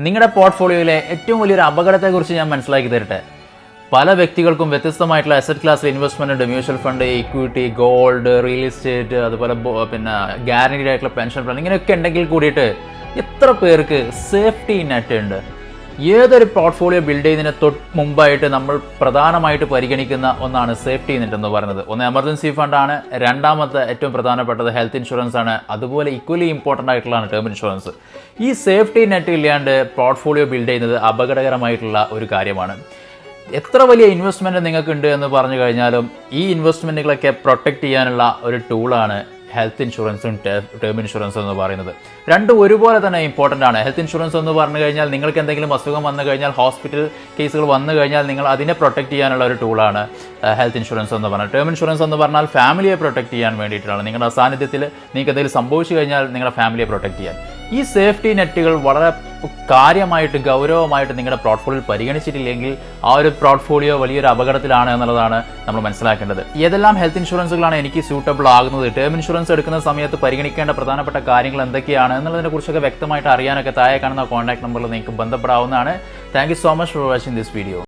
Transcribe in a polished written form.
നിങ്ങളുടെ പോർട്ട്ഫോളിയോയിലെ ഏറ്റവും വലിയൊരു അപകടത്തെക്കുറിച്ച് ഞാൻ മനസ്സിലാക്കി തരട്ടെ. പല വ്യക്തികൾക്കും വ്യത്യസ്തമായിട്ടുള്ള അസറ്റ് ക്ലാസ്സിൽ ഇൻവെസ്റ്റ്മെന്റ് ഉണ്ട്. Mutual fund, equity, gold, real estate, അതുപോലെ പിന്നെ ഗ്യാരണ്ടീഡ് ആയിട്ടുള്ള പെൻഷൻ പ്ലാൻ, ഇങ്ങനെയൊക്കെ ഉണ്ടെങ്കിൽ കൂടിയിട്ട് എത്ര പേർക്ക് സേഫ്റ്റി നെറ്റ് ഉണ്ട്? ഏതൊരു പോർട്ട്ഫോളിയോ ബിൽഡ് ചെയ്യുന്നതിന് മുമ്പായിട്ട് നമ്മൾ പ്രധാനമായിട്ട് പരിഗണിക്കുന്ന ഒന്നാണ് സേഫ്റ്റി നെറ്റ് എന്ന് പറയുന്നത്. ഒന്ന് എമർജൻസി ഫണ്ടാണ്, രണ്ടാമത്തെ ഏറ്റവും പ്രധാനപ്പെട്ടത് ഹെൽത്ത് ഇൻഷുറൻസ് ആണ്, അതുപോലെ ഈക്വലി ഇമ്പോർട്ടൻ്റ് ആയിട്ടുള്ളതാണ് ടേം ഇൻഷുറൻസ്. ഈ സേഫ്റ്റി നെറ്റ് ഇല്ലാണ്ട് പോർട്ട്ഫോളിയോ ബിൽഡ് ചെയ്യുന്നത് അപകടകരമായിട്ടുള്ള ഒരു കാര്യമാണ്. എത്ര വലിയ ഇൻവെസ്റ്റ്മെൻറ്റ് നിങ്ങൾക്കുണ്ട് എന്ന് പറഞ്ഞു കഴിഞ്ഞാലും ഈ ഇൻവെസ്റ്റ്മെൻറ്റുകളൊക്കെ പ്രൊട്ടക്റ്റ് ചെയ്യാനുള്ള ഒരു ടൂളാണ് ഹെൽത്ത് ഇൻഷുറൻസും ടേം ഇൻഷുറൻസും എന്ന് പറയുന്നത്. രണ്ടും ഒരുപോലെ തന്നെ ഇമ്പോർട്ടൻ്റ് ആണ്. ഹെൽത്ത് ഇൻഷുറൻസ് എന്ന് പറഞ്ഞു കഴിഞ്ഞാൽ നിങ്ങൾക്ക് എന്തെങ്കിലും അസുഖം വന്നു കഴിഞ്ഞാൽ, ഹോസ്പിറ്റൽ കേസുകൾ വന്നു കഴിഞ്ഞാൽ നിങ്ങൾ അതിനെ പ്രൊട്ടക്റ്റ് ചെയ്യാനുള്ള ഒരു ടൂളാണ് ഹെൽത്ത് ഇൻഷുറൻസ് എന്ന് പറഞ്ഞാൽ. ടേം ഇൻഷുറൻസ് എന്ന് പറഞ്ഞാൽ ഫാമിലിയെ പ്രൊട്ടക്റ്റ് ചെയ്യാൻ വേണ്ടിയിട്ടാണ്. നിങ്ങളുടെ സാന്നിധ്യത്തിൽ നിങ്ങൾക്ക് എന്തെങ്കിലും സംഭവിച്ചു കഴിഞ്ഞാൽ നിങ്ങളുടെ ഫാമിലിയെ പ്രൊട്ടക്റ്റ് ചെയ്യാൻ. ഈ സേഫ്റ്റി നെറ്റുകൾ വളരെ കാര്യമായിട്ട് ഗൗരവമായിട്ട് നിങ്ങളുടെ പോർട്ട്ഫോളിയോയിൽ പരിഗണിച്ചിട്ടില്ലെങ്കിൽ ആ ഒരു പോർട്ട്ഫോളിയോ വലിയൊരു അപകടത്തിലാണ് എന്നുള്ളതാണ് നമ്മൾ മനസ്സിലാക്കേണ്ടത്. ഏതെല്ലാം ഹെൽത്ത് ഇൻഷുറൻസുകളാണ് എനിക്ക് സ്യൂട്ടബിൾ ആകുന്നത്, ടേം ഇൻഷുറൻസ് എടുക്കുന്ന സമയത്ത് പരിഗണിക്കേണ്ട പ്രധാനപ്പെട്ട കാര്യങ്ങൾ എന്തൊക്കെയാണ് എന്നുള്ളതിനെക്കുറിച്ചൊക്കെ വ്യക്തമായിട്ട് അറിയാനൊക്കെ താഴെ കാണുന്ന കോൺടാക്ട് നമ്പറിൽ നിങ്ങൾക്ക് ബന്ധപ്പെടാവുന്നതാണ്. Thank you so much for watching this video.